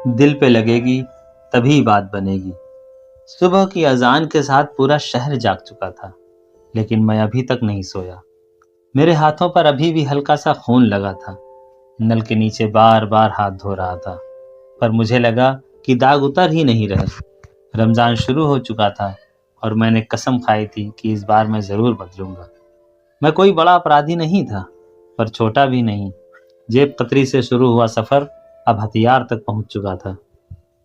دل پہ لگے گی تبھی بات بنے گی۔ صبح کی اذان کے ساتھ پورا شہر جاگ چکا تھا، لیکن میں ابھی تک نہیں سویا۔ میرے ہاتھوں پر ابھی بھی ہلکا سا خون لگا تھا۔ نل کے نیچے بار بار ہاتھ دھو رہا تھا، پر مجھے لگا کہ داغ اتر ہی نہیں رہے۔ رمضان شروع ہو چکا تھا اور میں نے قسم کھائی تھی کہ اس بار میں ضرور بدلوں گا۔ میں کوئی بڑا اپرادھی نہیں تھا، پر چھوٹا بھی نہیں۔ جیب کتری سے شروع ہوا سفر اب ہتھیار تک پہنچ چکا تھا۔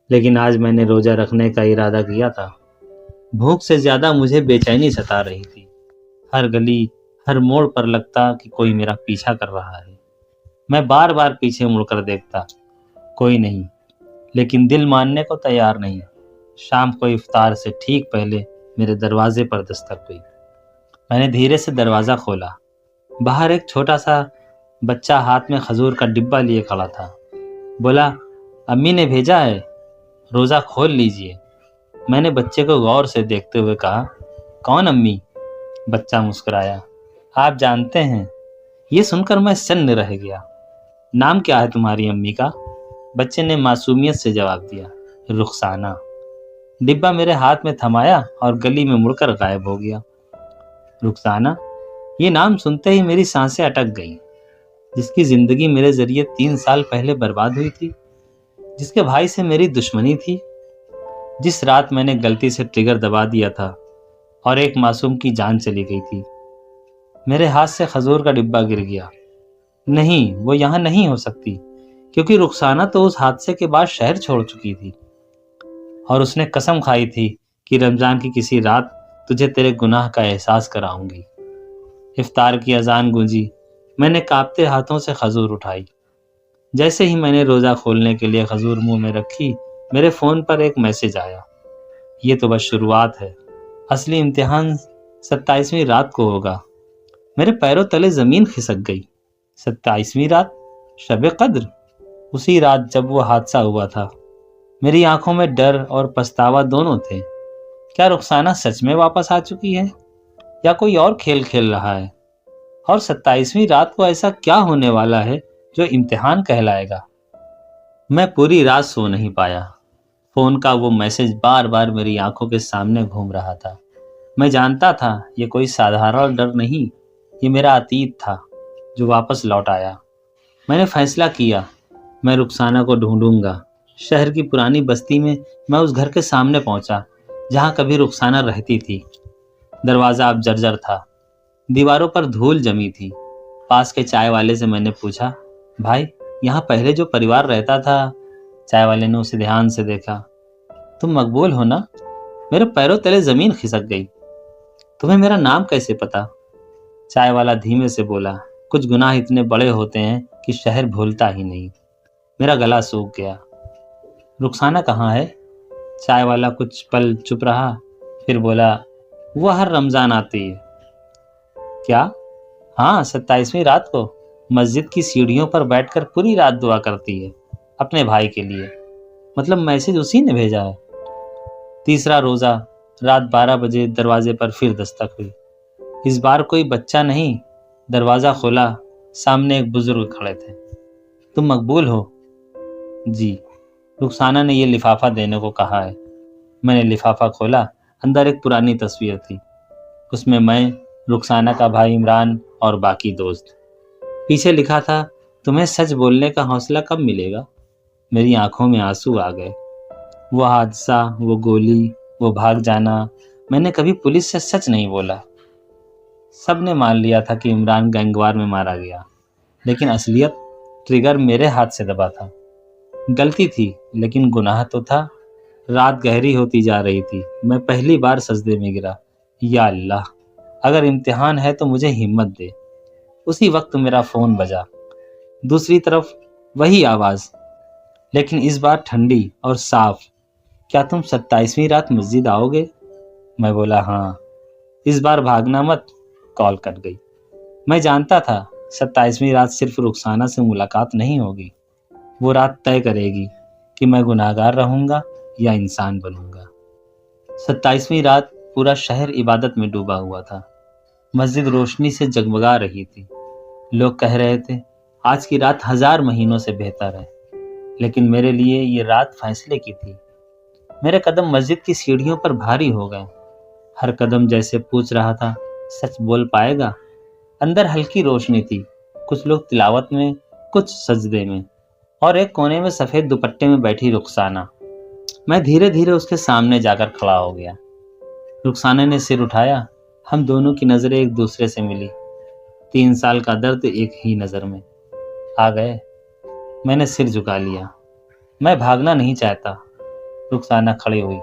لیکن آج میں نے روزہ رکھنے کا ارادہ کیا تھا۔ بھوک سے زیادہ مجھے بے چینی ستا رہی تھی۔ ہر گلی، ہر موڑ پر لگتا کہ کوئی میرا پیچھا کر رہا ہے۔ میں بار بار پیچھے مڑ کر دیکھتا، کوئی نہیں، لیکن دل ماننے کو تیار نہیں۔ شام کو افطار سے ٹھیک پہلے میرے دروازے پر دستک ہوئی۔ میں نے دھیرے سے دروازہ کھولا۔ باہر ایک چھوٹا سا بچہ ہاتھ میں کھجور کا ڈبہ لیے کھڑا تھا۔ بولا، امی نے بھیجا ہے، روزہ کھول لیجئے۔ میں نے بچے کو غور سے دیکھتے ہوئے کہا، کون امی؟ بچہ مسکرایا، آپ جانتے ہیں۔ یہ سن کر میں سن رہ گیا۔ نام کیا ہے تمہاری امی کا؟ بچے نے معصومیت سے جواب دیا، رخسانہ۔ ڈبہ میرے ہاتھ میں تھمایا اور گلی میں مڑ کر غائب ہو گیا۔ رخسانہ، یہ نام سنتے ہی میری سانسیں اٹک گئیں۔ جس کی زندگی میرے ذریعے 3 سال پہلے برباد ہوئی تھی، جس کے بھائی سے میری دشمنی تھی، جس رات میں نے غلطی سے ٹریگر دبا دیا تھا اور ایک معصوم کی جان چلی گئی تھی۔ میرے ہاتھ سے کھجور کا ڈبہ گر گیا۔ نہیں، وہ یہاں نہیں ہو سکتی، کیونکہ رخسانہ تو اس حادثے کے بعد شہر چھوڑ چکی تھی، اور اس نے قسم کھائی تھی کہ رمضان کی کسی رات تجھے تیرے گناہ کا احساس کراؤں گی۔ افطار کی اذان گونجی۔ میں نے کانپتے ہاتھوں سے کھجور اٹھائی۔ جیسے ہی میں نے روزہ کھولنے کے لیے کھجور منہ میں رکھی، میرے فون پر ایک میسج آیا، یہ تو بس شروعات ہے، اصلی امتحان 27ویں رات کو ہوگا۔ میرے پیروں تلے زمین کھسک گئی۔ 27ویں رات؟ شب قدر؟ اسی رات جب وہ حادثہ ہوا تھا۔ میری آنکھوں میں ڈر اور پچھتاوا دونوں تھے۔ کیا رخسانہ سچ میں واپس آ چکی ہے، یا کوئی اور کھیل کھیل رہا ہے؟ اور 27ویں رات کو ایسا کیا ہونے والا ہے جو امتحان کہلائے گا؟ میں پوری رات سو نہیں پایا۔ فون کا وہ میسج بار بار میری آنکھوں کے سامنے گھوم رہا تھا۔ میں جانتا تھا یہ کوئی سادھارن ڈر نہیں، یہ میرا عتیق تھا جو واپس لوٹ آیا۔ میں نے فیصلہ کیا، میں رخسانہ کو ڈھونڈوں گا۔ شہر کی پرانی بستی میں میں اس گھر کے سامنے پہنچا جہاں کبھی رخسانہ رہتی تھی۔ دروازہ اب جرجر تھا، دیواروں پر دھول جمی تھی۔ پاس کے چائے والے سے میں نے پوچھا، بھائی، یہاں پہلے جو پریوار رہتا تھا؟ چائے والے نے اسے دھیان سے دیکھا۔ تم مقبول ہو نا؟ میرے پیروں تلے زمین کھسک گئی۔ تمہیں میرا نام کیسے پتا؟ چائے والا دھیمے سے بولا، کچھ گناہ اتنے بڑے ہوتے ہیں کہ شہر بھولتا ہی نہیں۔ میرا گلا سوکھ گیا۔ رخسانہ کہاں ہے؟ چائے والا کچھ پل چپ رہا، پھر بولا، وہ ہر رمضان آتی ہے۔ کیا؟ ہاں، 27ویں رات کو مسجد کی سیڑھیوں پر بیٹھ کر پوری رات دعا کرتی ہے اپنے بھائی کے لیے۔ مطلب میسج اسی نے بھیجا ہے۔ تیسرا روزہ، رات 12 بجے دروازے پر پھر دستک ہوئی۔ اس بار کوئی بچہ نہیں۔ دروازہ کھولا، سامنے ایک بزرگ کھڑے تھے۔ تم مقبول ہو؟ جی۔ رخسانہ نے یہ لفافہ دینے کو کہا ہے۔ میں نے لفافہ کھولا، اندر ایک پرانی تصویر تھی۔ اس میں میں، رخسانہ کا بھائی عمران اور باقی دوست۔ پیچھے لکھا تھا، تمہیں سچ بولنے کا حوصلہ کب ملے گا؟ میری آنکھوں میں آنسو آ گئے۔ وہ حادثہ، وہ گولی، وہ بھاگ جانا، میں نے کبھی پولیس سے سچ نہیں بولا۔ سب نے مان لیا تھا کہ عمران گینگوار میں مارا گیا، لیکن اصلیت ٹریگر میرے ہاتھ سے دبا تھا۔ غلطی تھی، لیکن گناہ تو تھا۔ رات گہری ہوتی جا رہی تھی۔ میں پہلی بار سجدے میں گرا۔ یا اللہ، اگر امتحان ہے تو مجھے ہمت دے۔ اسی وقت میرا فون بجا۔ دوسری طرف وہی آواز، لیکن اس بار ٹھنڈی اور صاف۔ کیا تم 27ویں رات مسجد آؤ گے؟ میں بولا، ہاں۔ اس بار بھاگنا مت۔ کال کٹ گئی۔ میں جانتا تھا 27ویں رات صرف رخسانہ سے ملاقات نہیں ہوگی، وہ رات طے کرے گی کہ میں گناہگار رہوں گا یا انسان بنوں گا۔ 27ویں رات پورا شہر عبادت میں ڈوبا ہوا تھا۔ مسجد روشنی سے جگمگا رہی تھی۔ لوگ کہہ رہے تھے، آج کی رات 1000 مہینوں سے بہتر ہے۔ لیکن میرے لیے یہ رات فیصلے کی تھی۔ میرے قدم مسجد کی سیڑھیوں پر بھاری ہو گئے، ہر قدم جیسے پوچھ رہا تھا سچ بول پائے گا۔ اندر ہلکی روشنی تھی، کچھ لوگ تلاوت میں، کچھ سجدے میں، اور ایک کونے میں سفید دوپٹے میں بیٹھی رخسانہ۔ میں دھیرے دھیرے اس کے سامنے جا کر کھڑا ہو گیا۔ رخسانہ نے سر اٹھایا، ہم دونوں کی نظریں ایک دوسرے سے ملی۔ 3 سال کا درد ایک ہی نظر میں آ گئے۔ میں نے سر جھکا لیا۔ میں بھاگنا نہیں چاہتا۔ رخسانہ کھڑی ہوئی۔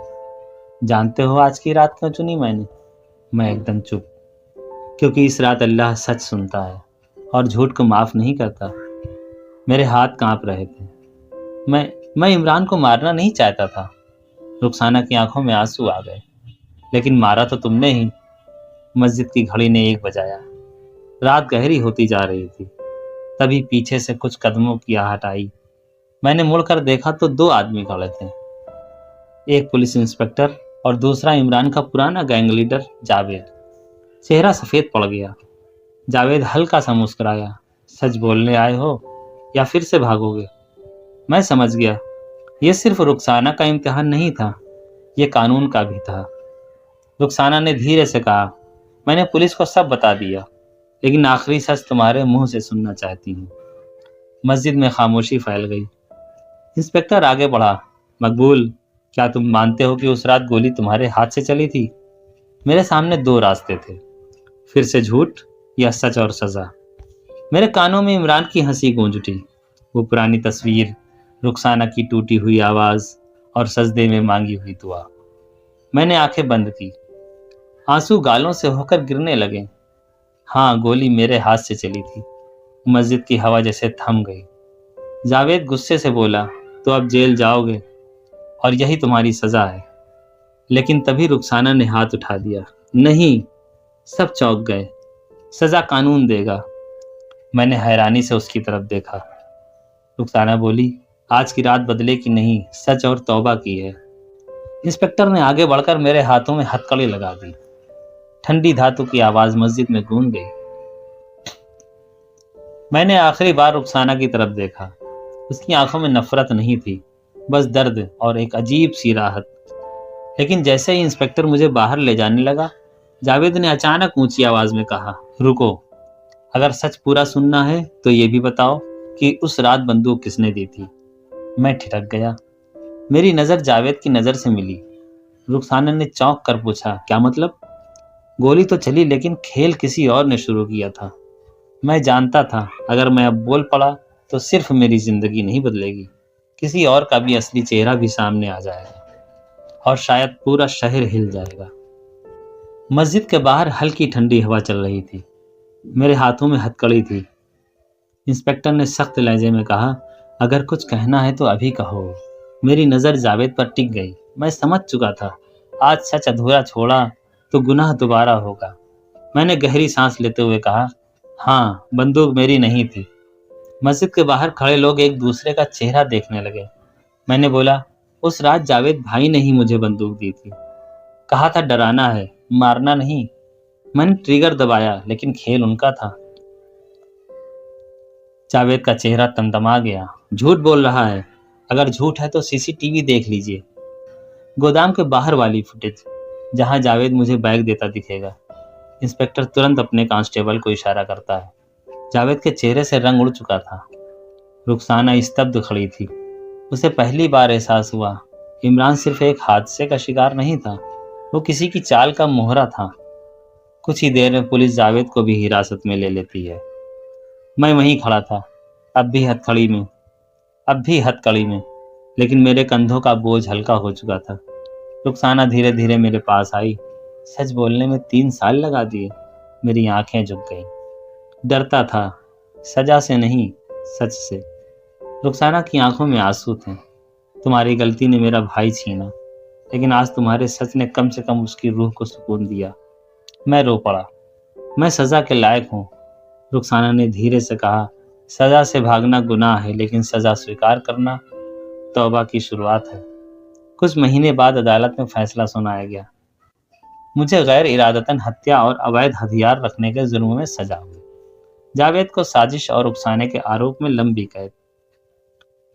جانتے ہو آج کی رات کیوں چنی میں نے؟ میں ایک دم چپ، کیونکہ اس رات اللہ سچ سنتا ہے اور جھوٹ کو معاف نہیں کرتا۔ میرے ہاتھ کانپ رہے تھے۔ میں عمران کو مارنا نہیں چاہتا تھا۔ رخسانہ کی آنکھوں میں آنسو آ گئے۔ لیکن مارا تو تم نے ہی۔ مسجد کی گھڑی نے 1 بجایا۔ رات گہری ہوتی جا رہی تھی۔ تبھی پیچھے سے کچھ قدموں کی آہٹ آئی۔ میں نے مڑ کر دیکھا تو 2 آدمی کھڑے تھے، ایک پولیس انسپکٹر اور دوسرا عمران کا پرانا گینگ لیڈر جاوید۔ چہرہ سفید پڑ گیا۔ جاوید ہلکا سا مسکرایا۔ سچ بولنے آئے ہو یا پھر سے بھاگو گے؟ میں سمجھ گیا یہ صرف رخسانہ کا امتحان نہیں تھا، یہ قانون کا بھی تھا۔ رخسانہ نے دھیرے سے کہا، میں نے پولیس کو سب بتا دیا، لیکن آخری سچ تمہارے منہ سے سننا چاہتی ہوں۔ مسجد میں خاموشی پھیل گئی۔ انسپکٹر آگے بڑھا، مقبول، کیا تم مانتے ہو کہ اس رات گولی تمہارے ہاتھ سے چلی تھی؟ میرے سامنے 2 راستے تھے، پھر سے جھوٹ یا سچ اور سزا۔ میرے کانوں میں عمران کی ہنسی گونج اٹھی، وہ پرانی تصویر، رخسانہ کی ٹوٹی ہوئی آواز اور سجدے میں مانگی ہوئی دعا۔ میں نے آنکھیں بند کی، آنسو گالوں سے ہو کر گرنے لگے۔ ہاں، گولی میرے ہاتھ سے چلی تھی۔ مسجد کی ہوا جیسے تھم گئی۔ جاوید غصے سے بولا، تو اب جیل جاؤ گے اور یہی تمہاری سزا ہے۔ لیکن تبھی رخسانہ نے ہاتھ اٹھا دیا۔ نہیں، سب چونک گئے۔ سزا قانون دے گا۔ میں نے حیرانی سے اس کی طرف دیکھا۔ رخسانہ بولی، آج کی رات بدلے کی نہیں، سچ اور توبہ کی ہے۔ انسپکٹر نے آگے بڑھ کر میرے ہاتھوں میں ہتکڑی لگا دی۔ ٹھنڈی دھاتوں کی آواز مسجد میں گونج گئی۔ میں نے آخری بار رخسانہ کی طرف دیکھا۔ اس کی آنکھوں میں نفرت نہیں تھی، بس درد اور ایک عجیب سی راحت۔ لیکن جیسے ہی انسپکٹر مجھے باہر لے جانے لگا، جاوید نے اچانک اونچی آواز میں کہا، رکو، اگر سچ پورا سننا ہے تو یہ بھی بتاؤ کہ اس رات بندوق کس نے دی تھی؟ میں ٹھٹک گیا۔ میری نظر جاوید کی نظر سے ملی۔ رخسانہ نے چونک کر پوچھا، کیا مطلب؟ گولی تو چلی، لیکن کھیل کسی اور نے شروع کیا تھا۔ میں جانتا تھا اگر میں اب بول پڑا تو صرف میری زندگی نہیں بدلے گی، کسی اور کا بھی اصلی چہرہ بھی سامنے آ جائے گا، اور شاید پورا شہر ہل جائے گا۔ مسجد کے باہر ہلکی ٹھنڈی ہوا چل رہی تھی، میرے ہاتھوں میں ہتکڑی تھی۔ انسپکٹر نے سخت لہجے میں کہا، اگر کچھ کہنا ہے تو ابھی کہو۔ میری نظر جاوید پر ٹک گئی۔ میں سمجھ چکا تھا، آج سچ ادھورا چھوڑا تو گناہ دوبارہ ہوگا۔ میں نے گہری سانس لیتے ہوئے کہا، ہاں، بندوق میری نہیں تھی۔ مسجد کے باہر کھڑے لوگ ایک دوسرے کا چہرہ دیکھنے لگے۔ میں نے بولا، اس رات جاوید بھائی نے ہی مجھے بندوق دی تھی، کہا تھا ڈرانا ہے، مارنا نہیں۔ میں نے ٹریگر دبایا، لیکن کھیل ان کا تھا۔ جاوید کا چہرہ تمتما گیا۔ جھوٹ بول رہا ہے، اگر جھوٹ ہے تو CCTV دیکھ لیجئے، گودام کے باہر والی فوٹیج، جہاں جاوید مجھے بیگ دیتا دکھے گا۔ انسپکٹر ترنت اپنے کانسٹیبل کو اشارہ کرتا ہے۔ جاوید کے چہرے سے رنگ اڑ چکا تھا۔ رخسانہ استبد کھڑی تھی۔ اسے پہلی بار احساس ہوا، عمران صرف ایک حادثے کا شکار نہیں تھا، وہ کسی کی چال کا مہرہ تھا۔ کچھ ہی دیر میں پولیس جاوید کو بھی حراست میں لے لیتی ہے۔ میں وہیں کھڑا تھا، اب بھی ہتھ کڑی میں، لیکن میرے کندھوں کا بوجھ ہلکا ہو چکا تھا۔ رخسانہ دھیرے دھیرے میرے پاس آئی۔ سچ بولنے میں 3 سال لگا دیے۔ میری آنکھیں جھک گئیں۔ ڈرتا تھا، سزا سے نہیں، سچ سے۔ رخسانہ کی آنکھوں میں آنسو تھے۔ تمہاری غلطی نے میرا بھائی چھینا، لیکن آج تمہارے سچ نے کم سے کم اس کی روح کو سکون دیا۔ میں رو پڑا۔ میں سزا کے لائق ہوں۔ رخسانہ نے دھیرے سے کہا، سزا سے بھاگنا گناہ ہے، لیکن سزا سویکار کرنا توبہ کی شروعات ہے۔ کچھ مہینے بعد عدالت میں فیصلہ سنایا گیا۔ مجھے غیر ارادتاً ہتیا اور اویدھ ہتھیار رکھنے کے جرم میں سزا ہوئی۔ جاوید کو سازش اور اکسانے کے آروپ میں لمبی قید۔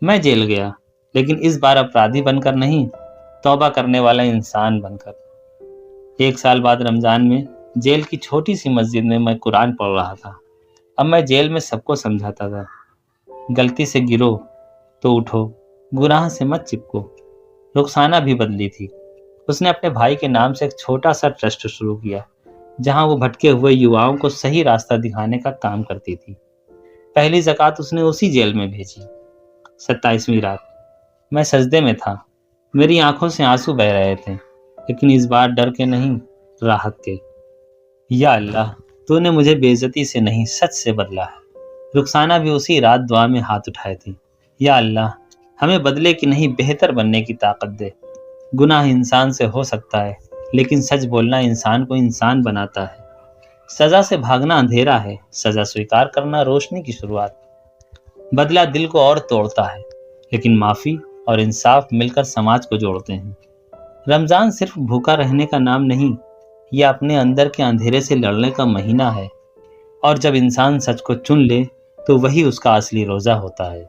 میں جیل گیا، لیکن اس بار اپرادھی بن کر نہیں، توبہ کرنے والا انسان بن کر۔ 1 سال بعد رمضان میں جیل کی چھوٹی سی مسجد میں قرآن پڑھ رہا تھا۔ اب میں جیل میں سب کو سمجھاتا تھا، غلطی سے گرو تو اٹھو، گناہ سے مت چپکو۔ رخسانہ بھی بدلی تھی۔ اس نے اپنے بھائی کے نام سے ایک چھوٹا سا ٹرسٹ شروع کیا، جہاں وہ بھٹکے ہوئے یواؤں کو صحیح راستہ دکھانے کا کام کرتی تھی۔ پہلی زکوٰۃ اس نے اسی جیل میں بھیجی۔ 27ویں رات میں سجدے میں تھا، میری آنکھوں سے آنسو بہ رہے تھے، لیکن اس بار ڈر کے نہیں، راحت کے۔ یا اللہ، تو نے مجھے بے عزتی سے نہیں، سچ سے بدلا ہے۔ رخسانہ بھی اسی رات دعا میں ہاتھ اٹھائے تھی۔ یا اللہ، ہمیں بدلے کی نہیں، بہتر بننے کی طاقت دے۔ گناہ انسان سے ہو سکتا ہے، لیکن سچ بولنا انسان کو انسان بناتا ہے۔ سزا سے بھاگنا اندھیرا ہے، سزا سویکار کرنا روشنی کی شروعات۔ بدلہ دل کو اور توڑتا ہے، لیکن معافی اور انصاف مل کر سماج کو جوڑتے ہیں۔ رمضان صرف بھوکا رہنے کا نام نہیں، یہ اپنے اندر کے اندھیرے سے لڑنے کا مہینہ ہے، اور جب انسان سچ کو چن لے تو وہی اس کا اصلی روزہ ہوتا ہے۔